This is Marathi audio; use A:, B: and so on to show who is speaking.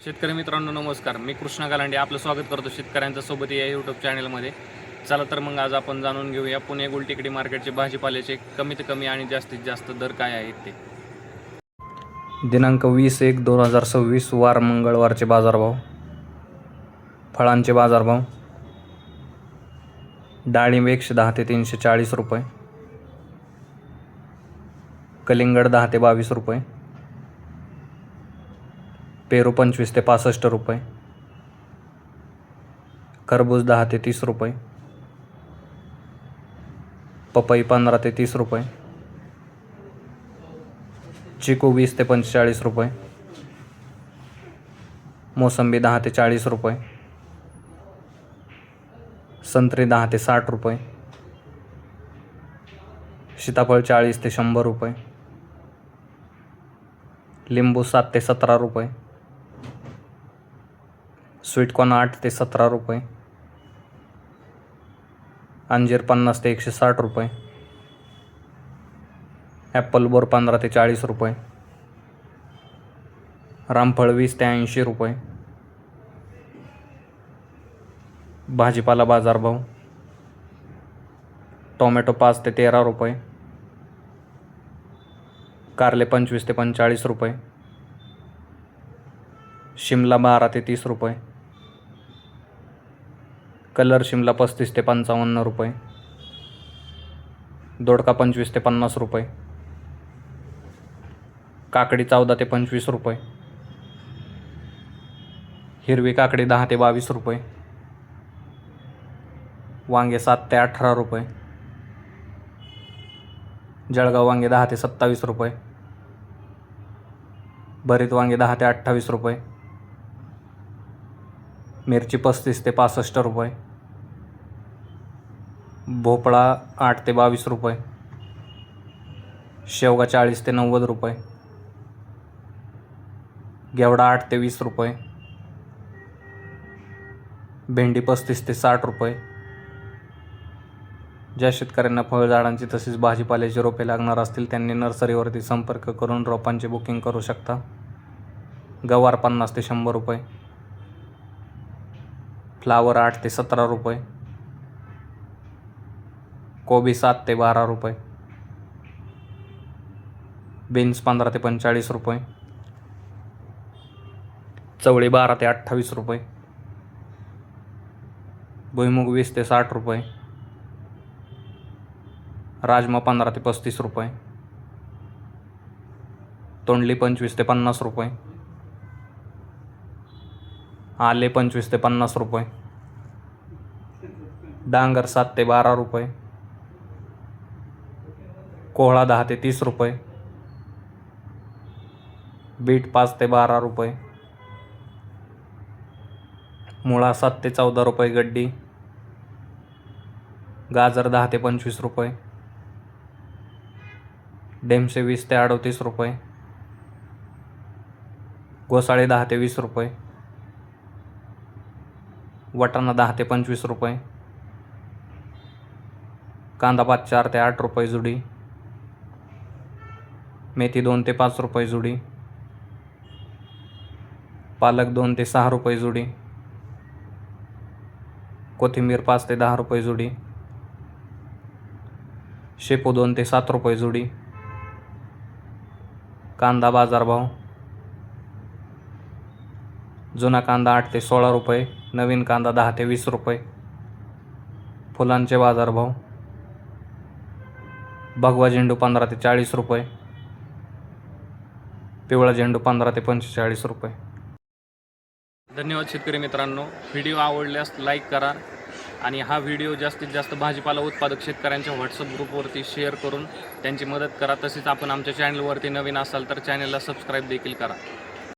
A: शेतकरी मित्रांनो नमस्कार. मी कृष्णा गालांडे आपलं स्वागत करतो शेतकऱ्यांच्या सोबत या यूट्यूब चॅनलमध्ये. चला तर मग आज आपण जाणून घेऊया पुणे गुलटेकडी मार्केटचे भाजीपाल्याचे कमीत कमी आणि जास्तीत जास्त दर काय आहेत ते.
B: दिनांक 20/1/2026 वार मंगळवारचे बाजारभाव. फळांचे बाजारभाव. डाळिंब 110 ते 340 रुपये, कलिंगड 10 ते 22 रुपये, पेरू 25 ते 65 रुपये, खरबूज 10 ते 30 रुपये, पपई 15 ते 30 रुपये, चिकू 20 ते 45 रुपये, मोसंबी 10 ते 40 रुपये, संत्री 10 ते 60 रुपये, सीताफळ 40 ते 100 रुपये, लिंबू 7 ते 17 रुपये, स्वीटकॉर्न 8 ते 17 रुपये, अंजीर 50 ते 160 रुपये, ॲपल बोर 15 ते 40 रुपये, रामफळ 20 ते 80 रुपये. भाजीपाला बाजारभाव. टोमॅटो 5 ते 13 रुपये, कारले 25 ते 45 रुपये, शिमला 12 ते 30 रुपये, कलर शिमला 35 ते 55 रुपये, दोडका 25 ते 50 रुपये, काकडी 14 ते 25 रुपये, हिरवी काकडी 10 ते 22 रुपये, वांगे 7 ते 18 रुपये, जळगाव वांगे 10 ते 27 रुपये, भरीत वांगे 10 ते 28 रुपये, मिरची 35 ते 65 रुपये, भोपळा 8 ते 22 रुपये, शेवगा 40 ते 90 रुपये, घेवडा 8 ते 20 रुपये, भेंडी 35 ते 60 रुपये. ज्या शेतकऱ्यांना फळझाडांची तसेच भाजीपाल्याची रोपे लागणार असतील त्यांनी नर्सरीवरती संपर्क करून रोपांचे बुकिंग करू शकता. गवार 50 ते 100 रुपये, फ्लावर 8 ते 17 रुपये, कोबी 7 ते 12 रुपये, बीन्स 15 ते 45 रुपये, चवळी 12 ते 28 रुपये, भुईमुग 20 ते 60 रुपये, राजमा 15 ते 35 रुपये, तोंडली 25 ते 50 रुपये, आले 25 ते 50 रुपये, डांगर 7 ते 12 रुपये, कोहळा 10 ते 30 रुपये, बीट 5 ते 12 रुपये, मुळा 7 ते 14 रुपये गड्डी, गाजर 10 ते 25 रुपये, डेमसे 20 ते 38 रुपये, घोसाळे 10 ते 20 रुपये, वाटाणा 10 ते 25 रुपये, कांदा 4 ते 8 रुपये जुडी, मेथी 2 ते 5 रुपये जुडी, पालक 2 ते 6 रुपये जुडी, कोथिंबीर 5 ते 10 रुपये जुडी, शेपू 2 ते 7 रुपये जुडी. कांदा बाजारभाव. जुना कांदा 8 ते 16 रुपये, नवीन कांदा 10 ते 20 रुपये. फुलांचे बाजारभाव. भगवा झेंडू 15 ते 40 रुपये, पिवळा झेंडू 15 ते 45 रुपये.
A: धन्यवाद शेतकरी मित्रांनो. व्हिडिओ आवडल्यास लाईक करा आणि हा व्हिडिओ जास्तीत जास्त भाजीपाला उत्पादक शेतकऱ्यांच्या व्हॉट्सअप ग्रुपवरती शेअर करून त्यांची मदत करा. तसेच आपण आमच्या चॅनलवरती नवीन असाल तर चॅनलला सबस्क्राईब देखील करा.